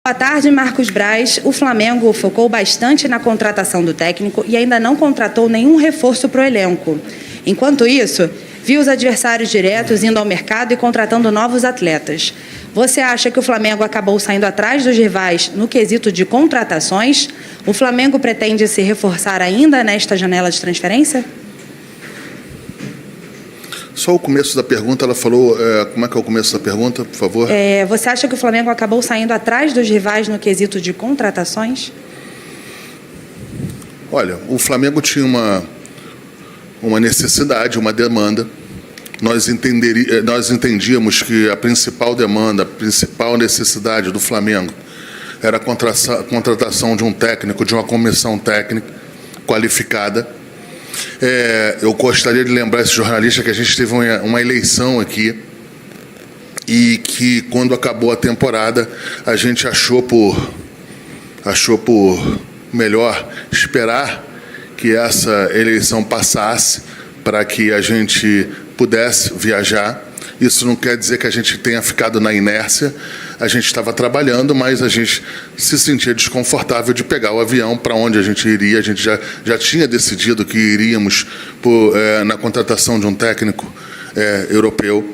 Boa tarde, Marcos Braz. O Flamengo focou bastante na contratação do técnico e ainda não contratou nenhum reforço para o elenco. Enquanto isso, viu os adversários diretos indo ao mercado e contratando novos atletas. Você acha que o Flamengo acabou saindo atrás dos rivais no quesito de contratações? O Flamengo pretende se reforçar ainda nesta janela de transferência? Só o começo da pergunta, ela falou... como é que é o começo da pergunta, por favor? Você acha que o Flamengo acabou saindo atrás dos rivais no quesito de contratações? Olha, o Flamengo tinha uma necessidade, uma demanda. Nós entendíamos que a principal demanda, a principal necessidade do Flamengo era a contratação de um técnico, de uma comissão técnica qualificada. Eu gostaria de lembrar esse jornalista que a gente teve uma eleição aqui e que, quando acabou a temporada, a gente achou por melhor esperar que essa eleição passasse para que a gente pudesse viajar. Isso não quer dizer que a gente tenha ficado na inércia. A gente estava trabalhando, mas a gente se sentia desconfortável de pegar o avião para onde a gente iria. A gente já tinha decidido que iríamos na contratação de um técnico europeu.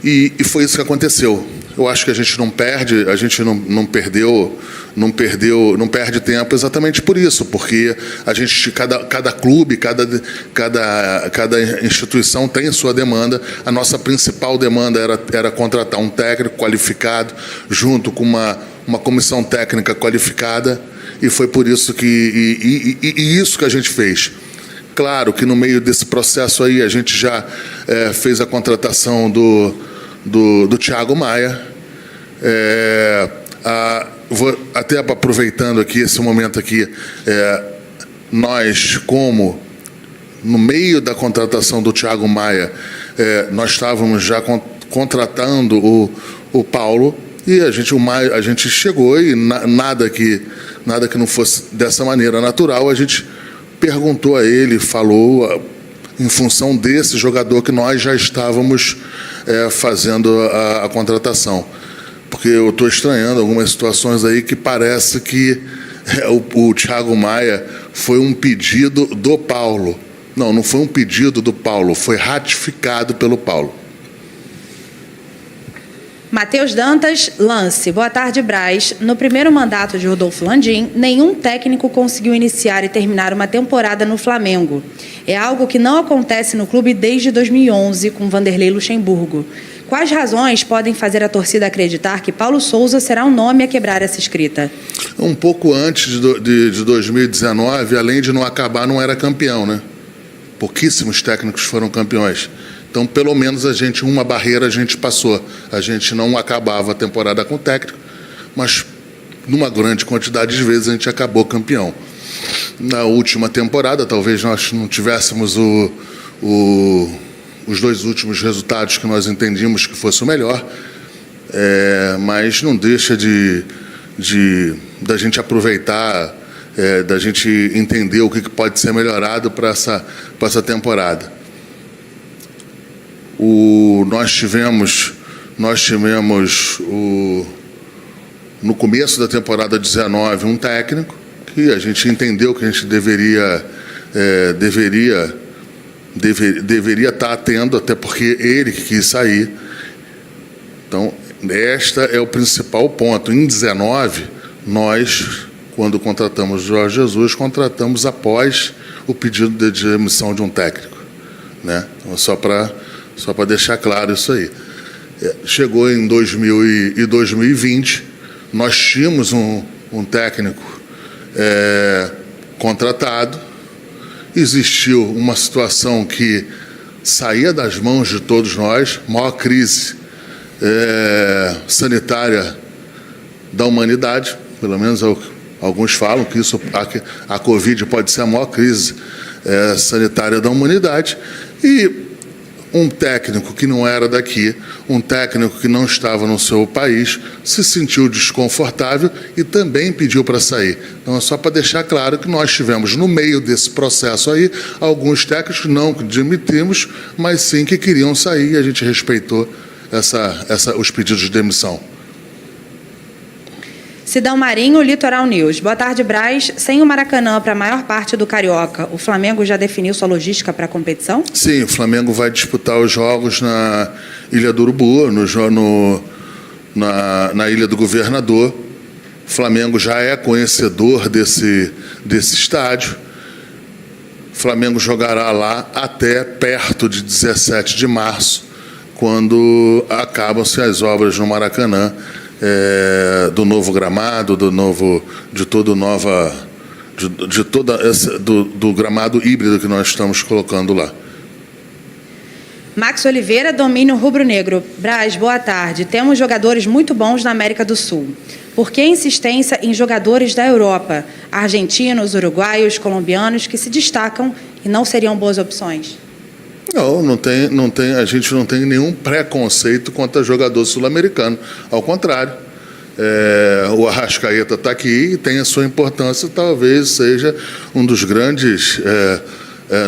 E foi isso que aconteceu. Eu acho que a gente não perde tempo exatamente por isso, porque a gente, cada clube, cada instituição tem sua demanda. A nossa principal demanda era contratar um técnico qualificado junto com uma comissão técnica qualificada, e foi por isso que isso que a gente fez. Claro que no meio desse processo aí a gente já fez a contratação do Thiago Maia. Até aproveitando aqui esse momento aqui, nós, como no meio da contratação do Thiago Maia, nós estávamos já contratando o Paulo, e a gente chegou, e nada que não fosse dessa maneira natural, a gente perguntou a ele, falou em função desse jogador que nós já estávamos fazendo a contratação. Porque eu estou estranhando algumas situações aí que parece que o Thiago Maia foi um pedido do Paulo. Não foi um pedido do Paulo, foi ratificado pelo Paulo. Matheus Dantas, lance. Boa tarde, Braz. No primeiro mandato de Rodolfo Landim, nenhum técnico conseguiu iniciar e terminar uma temporada no Flamengo. É algo que não acontece no clube desde 2011, com Vanderlei Luxemburgo. Quais razões podem fazer a torcida acreditar que Paulo Souza será o nome a quebrar essa escrita? Um pouco antes de 2019, além de não acabar, não era campeão, né? Pouquíssimos técnicos foram campeões. Então, pelo menos uma barreira a gente passou. A gente não acabava a temporada com o técnico, mas numa grande quantidade de vezes a gente acabou campeão. Na última temporada, talvez nós não tivéssemos os dois últimos resultados que nós entendíamos que fosse o melhor, mas não deixa da gente aproveitar, da gente entender o que pode ser melhorado para essa temporada. Nós tivemos no começo da temporada 19 um técnico que a gente entendeu que a gente deveria estar tendo, até porque ele que quis sair. Então, este é o principal ponto. Em 19, nós, quando contratamos o Jorge Jesus, contratamos após o pedido de demissão de um técnico, né? Então, só para deixar claro isso aí. Chegou em 2020, nós tínhamos um técnico contratado. Existiu uma situação que saía das mãos de todos nós, maior crise sanitária da humanidade, pelo menos alguns falam que a Covid pode ser a maior crise sanitária da humanidade, e um técnico que não era daqui, um técnico que não estava no seu país, se sentiu desconfortável e também pediu para sair. Então, é só para deixar claro que nós tivemos, no meio desse processo aí, alguns técnicos não que demitimos, mas sim que queriam sair, e a gente respeitou os pedidos de demissão. Sidão Marinho, Litoral News. Boa tarde, Braz. Sem o Maracanã para a maior parte do Carioca, o Flamengo já definiu sua logística para a competição? Sim, o Flamengo vai disputar os jogos na Ilha do Urubu, na Ilha do Governador. O Flamengo já é conhecedor desse estádio. O Flamengo jogará lá até perto de 17 de março, quando acabam-se as obras no Maracanã, do novo gramado, do gramado híbrido que nós estamos colocando lá. Max Oliveira, Domínio Rubro-Negro. Braz, boa tarde. Temos jogadores muito bons na América do Sul. Por que insistência em jogadores da Europa, argentinos, uruguaios, colombianos, que se destacam e não seriam boas opções? Não tem, a gente não tem nenhum preconceito contra jogador sul-americano. Ao contrário, o Arrascaeta está aqui e tem a sua importância, talvez seja um dos grandes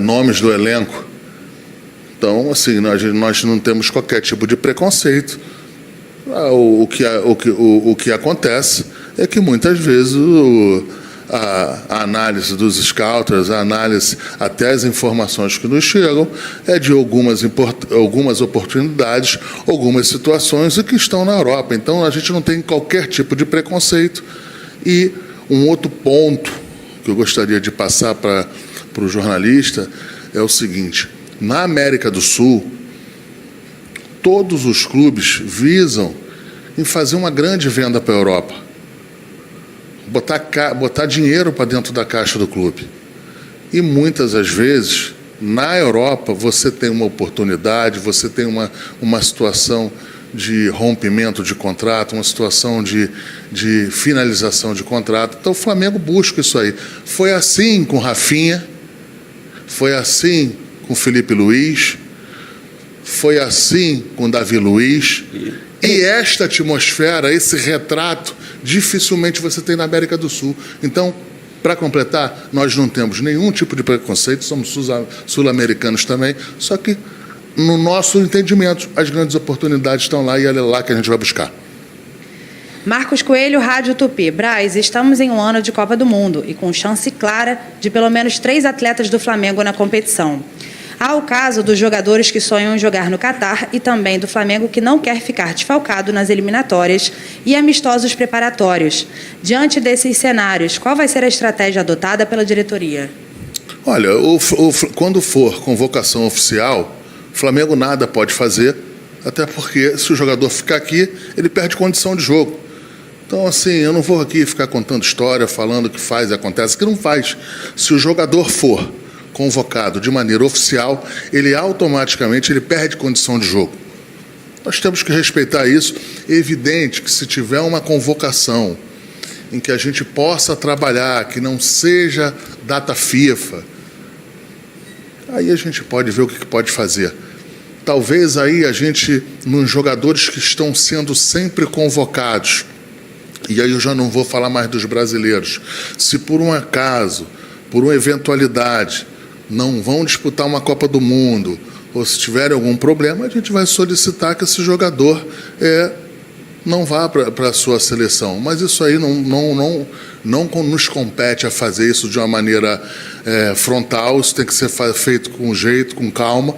nomes do elenco. Então, assim, nós não temos qualquer tipo de preconceito. O que acontece é que muitas vezes a análise dos scouters, a análise, até as informações que nos chegam, é de algumas oportunidades, algumas situações e que estão na Europa. Então, a gente não tem qualquer tipo de preconceito. E um outro ponto que eu gostaria de passar para o jornalista é o seguinte: na América do Sul, todos os clubes visam em fazer uma grande venda para a Europa. Botar dinheiro para dentro da caixa do clube. E muitas das vezes, na Europa, você tem uma oportunidade, você tem uma situação de rompimento de contrato, uma situação de finalização de contrato. Então o Flamengo busca isso aí. Foi assim com Rafinha, foi assim com Felipe Luiz, foi assim com Davi Luiz. E esta atmosfera, esse retrato, dificilmente você tem na América do Sul. Então, para completar, nós não temos nenhum tipo de preconceito, somos sul-americanos também, só que, no nosso entendimento, as grandes oportunidades estão lá e é lá que a gente vai buscar. Marcos Coelho, Rádio Tupi. Braz, estamos em um ano de Copa do Mundo e com chance clara de pelo menos 3 atletas do Flamengo na competição. Há o caso dos jogadores que sonham em jogar no Catar e também do Flamengo que não quer ficar desfalcado nas eliminatórias e amistosos preparatórios. Diante desses cenários, qual vai ser a estratégia adotada pela diretoria? Olha, quando for convocação oficial, o Flamengo nada pode fazer, até porque se o jogador ficar aqui, ele perde condição de jogo. Então, assim, eu não vou aqui ficar contando história, falando o que faz e acontece, que não faz. Se o jogador for convocado de maneira oficial, ele automaticamente perde condição de jogo. Nós temos que respeitar isso. É evidente que se tiver uma convocação em que a gente possa trabalhar, que não seja data FIFA, aí a gente pode ver o que pode fazer. Talvez aí a gente, nos jogadores que estão sendo sempre convocados, e aí eu já não vou falar mais dos brasileiros, se por um acaso, por uma eventualidade, não vão disputar uma Copa do Mundo, ou se tiver algum problema, a gente vai solicitar que esse jogador não vá para a sua seleção. Mas isso aí não nos compete a fazer isso de uma maneira frontal, isso tem que ser feito com jeito, com calma,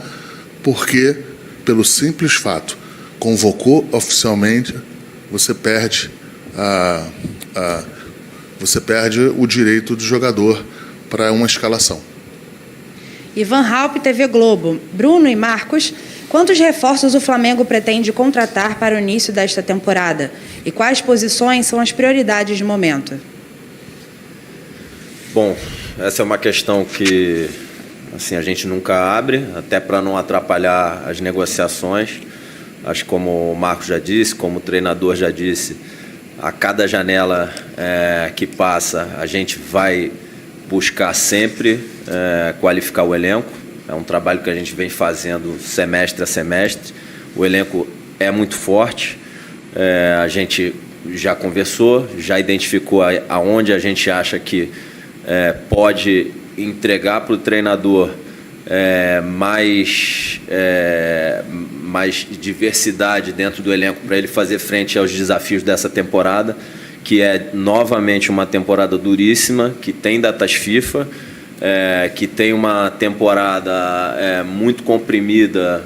porque, pelo simples fato, convocou oficialmente, você perde o direito do jogador para uma escalação. Ivan Halpe, TV Globo. Bruno e Marcos, quantos reforços o Flamengo pretende contratar para o início desta temporada? E quais posições são as prioridades de momento? Bom, essa é uma questão que assim, a gente nunca abre, até para não atrapalhar as negociações. Acho que, como o Marcos já disse, como o treinador já disse, a cada janela que passa, a gente vai buscar sempre qualificar o elenco. É um trabalho que a gente vem fazendo semestre a semestre. O elenco é muito forte. A gente já conversou, já identificou aonde a gente acha que pode entregar para o treinador mais diversidade dentro do elenco para ele fazer frente aos desafios dessa temporada. que é novamente uma temporada duríssima, que tem datas FIFA, que tem uma temporada muito comprimida,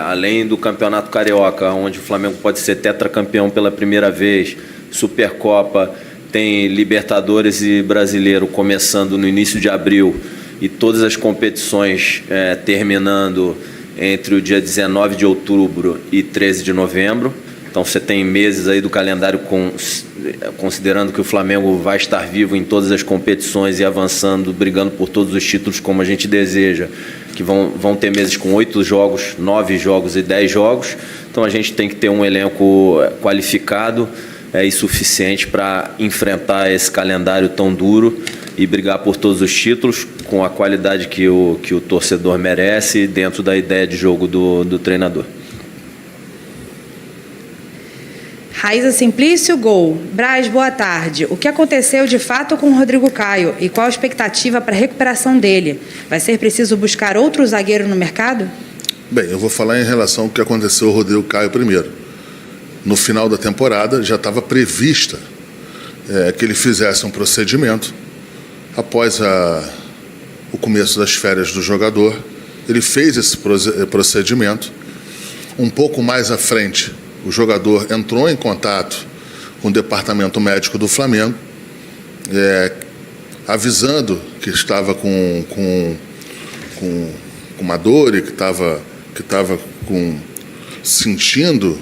além do Campeonato Carioca, onde o Flamengo pode ser tetracampeão pela primeira vez, Supercopa, tem Libertadores e Brasileiro começando no início de abril e todas as competições terminando entre o dia 19 de outubro e 13 de novembro. Então você tem meses aí do calendário, considerando que o Flamengo vai estar vivo em todas as competições e avançando, brigando por todos os títulos como a gente deseja, que vão ter meses com 8 jogos, 9 jogos e 10 jogos. Então a gente tem que ter um elenco qualificado e suficiente para enfrentar esse calendário tão duro e brigar por todos os títulos com a qualidade que o torcedor merece dentro da ideia de jogo do treinador. Raíza Simplício, gol. Braz, boa tarde. O que aconteceu de fato com o Rodrigo Caio e qual a expectativa para a recuperação dele? Vai ser preciso buscar outro zagueiro no mercado? Bem, eu vou falar em relação ao que aconteceu com o Rodrigo Caio primeiro. No final da temporada já estava prevista que ele fizesse um procedimento. Após o começo das férias do jogador, ele fez esse procedimento. Um pouco mais à frente, o jogador entrou em contato com o departamento médico do Flamengo, avisando que estava com uma dor e que estava sentindo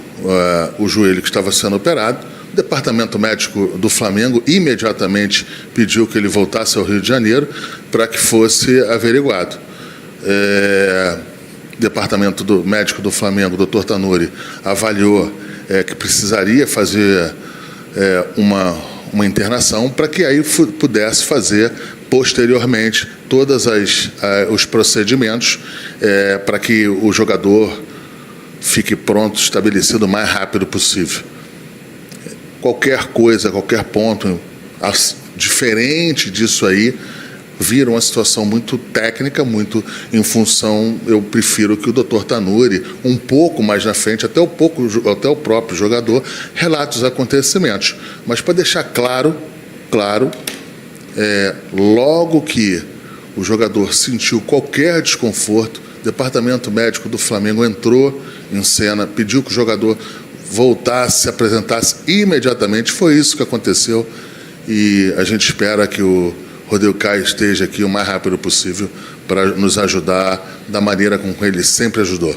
o joelho que estava sendo operado. O departamento médico do Flamengo imediatamente pediu que ele voltasse ao Rio de Janeiro para que fosse averiguado. O departamento médico do Flamengo, o Dr. Tanuri, avaliou que precisaria fazer uma internação para que aí pudesse fazer posteriormente todos os procedimentos para que o jogador fique pronto, estabelecido o mais rápido possível. Qualquer coisa, qualquer ponto diferente disso aí, vira uma situação muito técnica, muito em função, eu prefiro que o Dr. Tanuri, um pouco mais na frente, até o próprio jogador, relate os acontecimentos. Mas para deixar claro, logo que o jogador sentiu qualquer desconforto, o departamento médico do Flamengo entrou em cena, pediu que o jogador voltasse, se apresentasse imediatamente. Foi isso que aconteceu e a gente espera que o Rodrigo Caio esteja aqui o mais rápido possível para nos ajudar da maneira como ele sempre ajudou.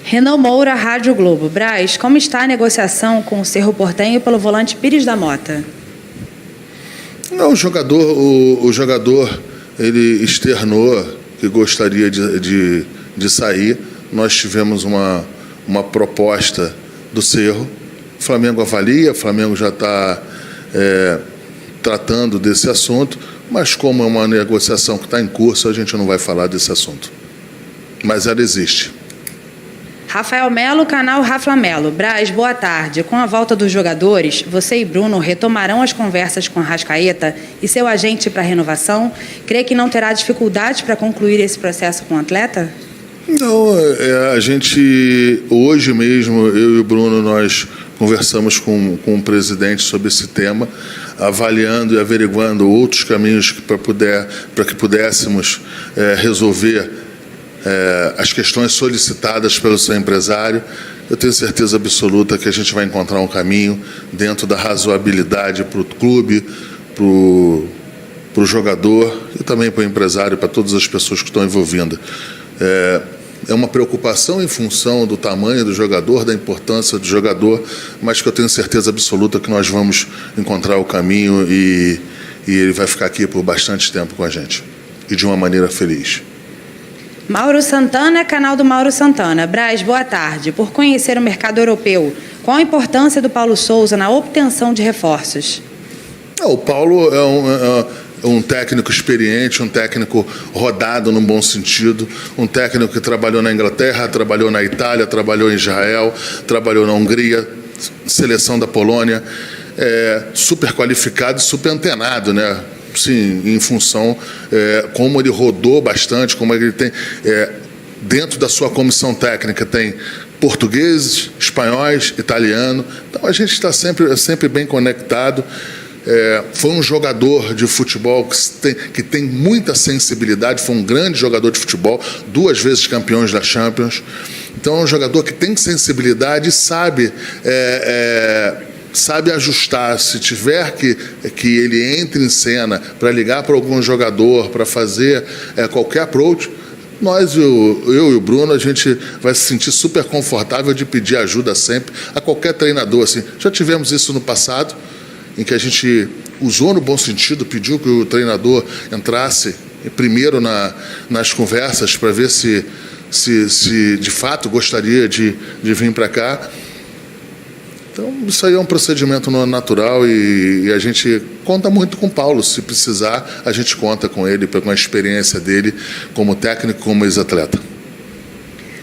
Renan Moura, Rádio Globo. Braz, como está a negociação com o Cerro Porteño pelo volante Pires da Mota? Não, o jogador ele externou que gostaria de sair. Nós tivemos uma proposta do Cerro. O Flamengo avalia, o Flamengo já está tratando desse assunto, mas como é uma negociação que está em curso, a gente não vai falar desse assunto. Mas ela existe. Rafael Melo, canal Rafa Melo. Braz, boa tarde. Com a volta dos jogadores, você e Bruno retomarão as conversas com Arrascaeta e seu agente para a renovação? Crê que não terá dificuldade para concluir esse processo com o atleta? Não, a gente, hoje mesmo, eu e o Bruno, nós conversamos com o presidente sobre esse tema, avaliando e averiguando outros caminhos para que pudéssemos resolver as questões solicitadas pelo seu empresário. Eu tenho certeza absoluta que a gente vai encontrar um caminho dentro da razoabilidade para o clube, para o jogador e também para o empresário, para todas as pessoas que estão envolvidas. É uma preocupação em função do tamanho do jogador, da importância do jogador, mas que eu tenho certeza absoluta que nós vamos encontrar o caminho e ele vai ficar aqui por bastante tempo com a gente e de uma maneira feliz. Mauro Santana, canal do Mauro Santana. Braz, boa tarde. Por conhecer o mercado europeu, qual a importância do Paulo Souza na obtenção de reforços? O Paulo é um técnico experiente, um técnico rodado no bom sentido, um técnico que trabalhou na Inglaterra, trabalhou na Itália, trabalhou em Israel, trabalhou na Hungria, seleção da Polônia, super qualificado e super antenado, né? Sim, em função como ele rodou bastante, como ele tem dentro da sua comissão técnica tem portugueses, espanhóis, italiano. Então a gente está sempre bem conectado. Foi um jogador de futebol que tem muita sensibilidade, foi um grande jogador de futebol, 2 vezes campeões da Champions. Então é um jogador que tem sensibilidade e sabe ajustar. Se tiver que ele entre em cena para ligar para algum jogador, para fazer qualquer approach, eu e o Bruno, a gente vai se sentir super confortável de pedir ajuda sempre a qualquer treinador. Assim. Já tivemos isso no passado, em que a gente usou no bom sentido, pediu que o treinador entrasse primeiro nas conversas para ver se de fato gostaria de vir para cá. Então, isso aí é um procedimento natural e a gente conta muito com o Paulo. Se precisar, a gente conta com ele, com a experiência dele como técnico, como ex-atleta.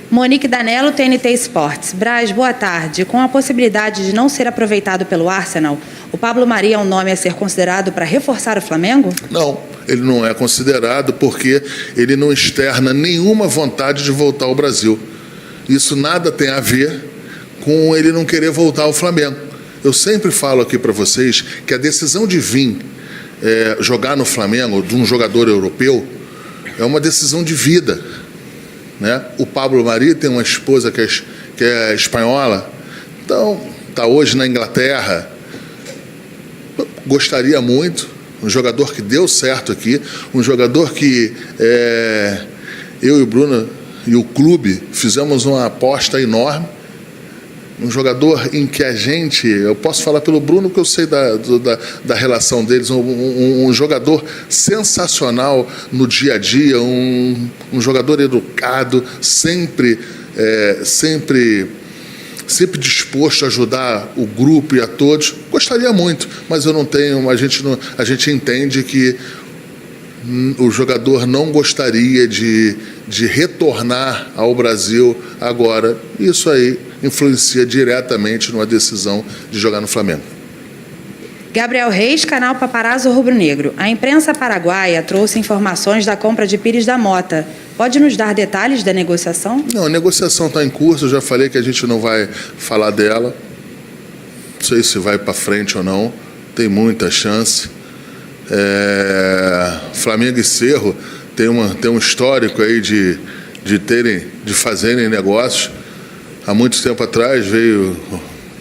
Monique Danello, TNT Esportes. Braz, boa tarde. Com a possibilidade de não ser aproveitado pelo Arsenal, o Pablo Mari é um nome a ser considerado para reforçar o Flamengo? Não, ele não é considerado porque ele não externa nenhuma vontade de voltar ao Brasil. Isso nada tem a ver com ele não querer voltar ao Flamengo. Eu sempre falo aqui para vocês que a decisão de vir jogar no Flamengo, de um jogador europeu, é uma decisão de vida. Né? O Pablo Mari tem uma esposa que é espanhola, então está hoje na Inglaterra. Gostaria muito, um jogador que deu certo aqui, um jogador que eu e o Bruno e o clube fizemos uma aposta enorme. Um jogador em que eu posso falar pelo Bruno porque eu sei da relação deles, um jogador sensacional no dia a dia, um jogador educado, sempre disposto a ajudar o grupo e a todos. Gostaria muito, mas eu não tenho, a gente entende que o jogador não gostaria de retornar ao Brasil agora. Isso aí influencia diretamente numa decisão de jogar no Flamengo. Gabriel Reis, canal Paparazzo Rubro Negro. A imprensa paraguaia trouxe informações da compra de Pires da Mota. Pode nos dar detalhes da negociação? Não, a negociação está em curso. Eu já falei que a gente não vai falar dela. Não sei se vai para frente ou não. Tem muita chance. Flamengo e Cerro tem um histórico aí de fazerem negócios. Há muito tempo atrás veio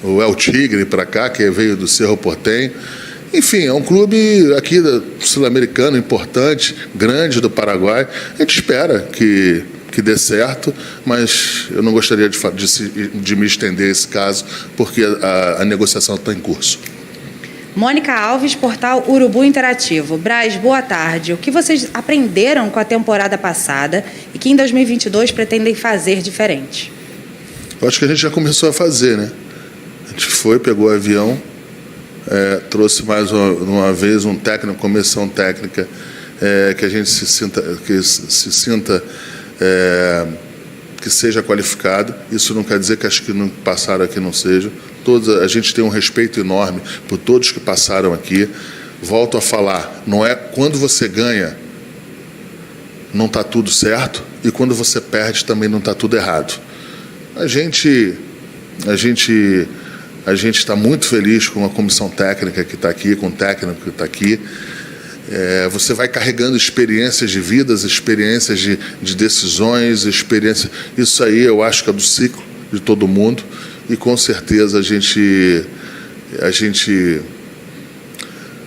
o El Tigre para cá, que veio do Cerro Porteño. Enfim, é um clube aqui sul-americano importante, grande do Paraguai. A gente espera que dê certo, mas eu não gostaria de me estender esse caso, porque a negociação está em curso. Mônica Alves, portal Urubu Interativo. Braz, boa tarde. O que vocês aprenderam com a temporada passada e que em 2022 pretendem fazer diferente? Eu acho que a gente já começou a fazer, né? A gente pegou o avião, trouxe mais uma vez um técnico, comissão técnica, que a gente se sinta que seja qualificado. Isso não quer dizer que acho que não passaram aqui não seja. A gente tem um respeito enorme por todos que passaram aqui. Volto a falar, não é quando você ganha, não está tudo certo, e quando você perde também não está tudo errado. A gente está muito feliz com a comissão técnica que está aqui, com o técnico que está aqui. Você vai carregando experiências de vidas, experiências de decisões, experiências. Isso aí eu acho que é do ciclo de todo mundo, e com certeza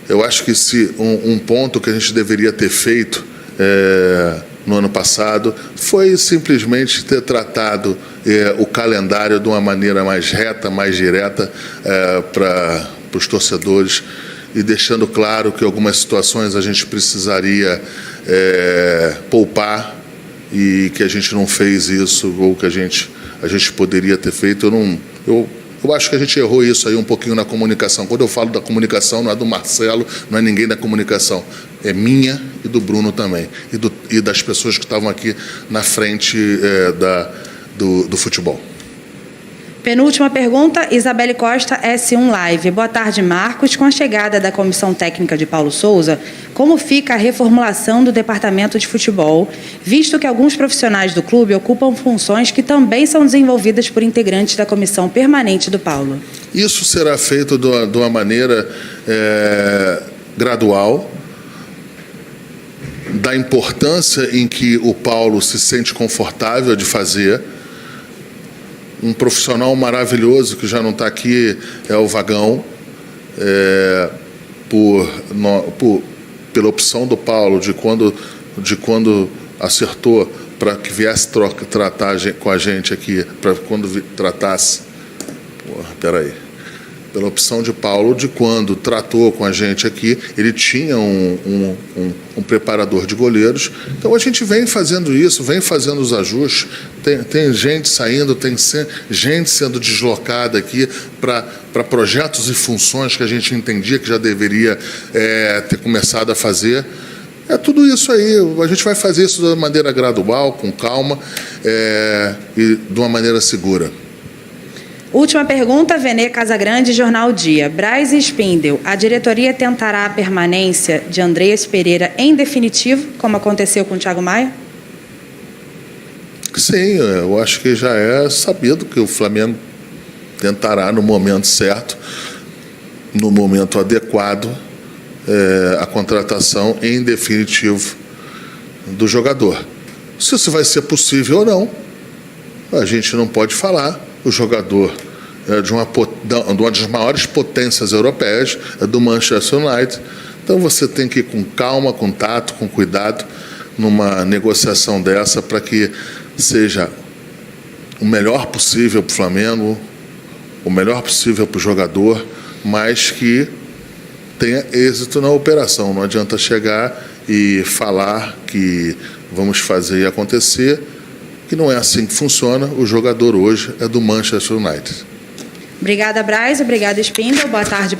eu acho que um ponto que a gente deveria ter feito no ano passado foi simplesmente ter tratado o calendário de uma maneira mais reta, mais direta para os torcedores, e deixando claro que algumas situações a gente precisaria poupar e que a gente não fez isso, ou que a gente poderia ter feito. Eu acho que a gente errou isso aí um pouquinho na comunicação. Quando eu falo da comunicação, não é do Marcelo, não é ninguém da comunicação. É minha e do Bruno também. E das pessoas que estavam aqui na frente do futebol. Penúltima pergunta, Isabelle Costa, S1 Live. Boa tarde, Marcos. Com a chegada da comissão técnica de Paulo Souza, como fica a reformulação do departamento de futebol, visto que alguns profissionais do clube ocupam funções que também são desenvolvidas por integrantes da comissão permanente do Paulo? Isso será feito de uma maneira gradual, da importância em que o Paulo se sente confortável de fazer. Um profissional maravilhoso que já não está aqui é o Vagão, pela opção do Paulo de quando acertou para que viesse tratar com a gente aqui, para quando tratasse. Pela opção de Paulo, de quando tratou com a gente aqui, ele tinha um preparador de goleiros. Então, a gente vem fazendo isso, vem fazendo os ajustes. Tem gente saindo, tem gente sendo deslocada aqui para projetos e funções que a gente entendia que já deveria ter começado a fazer. É tudo isso aí. A gente vai fazer isso de uma maneira gradual, com calma e de uma maneira segura. Última pergunta, Venê Casagrande, Jornal Dia. Braz e Spindel, a diretoria tentará a permanência de Andreas Pereira em definitivo, como aconteceu com o Thiago Maia? Sim, eu acho que já é sabido que o Flamengo tentará, no momento certo, no momento adequado, a contratação em definitivo do jogador. Se isso vai ser possível ou não, a gente não pode falar. O jogador de uma das maiores potências europeias, do Manchester United. Então você tem que ir com calma, com tato, com cuidado, numa negociação dessa, para que seja o melhor possível para o Flamengo, o melhor possível para o jogador, mas que tenha êxito na operação. Não adianta chegar e falar que vamos fazer acontecer, que não é assim que funciona. O jogador hoje é do Manchester United. Obrigada, Braz. Obrigada, Spindel. Boa tarde.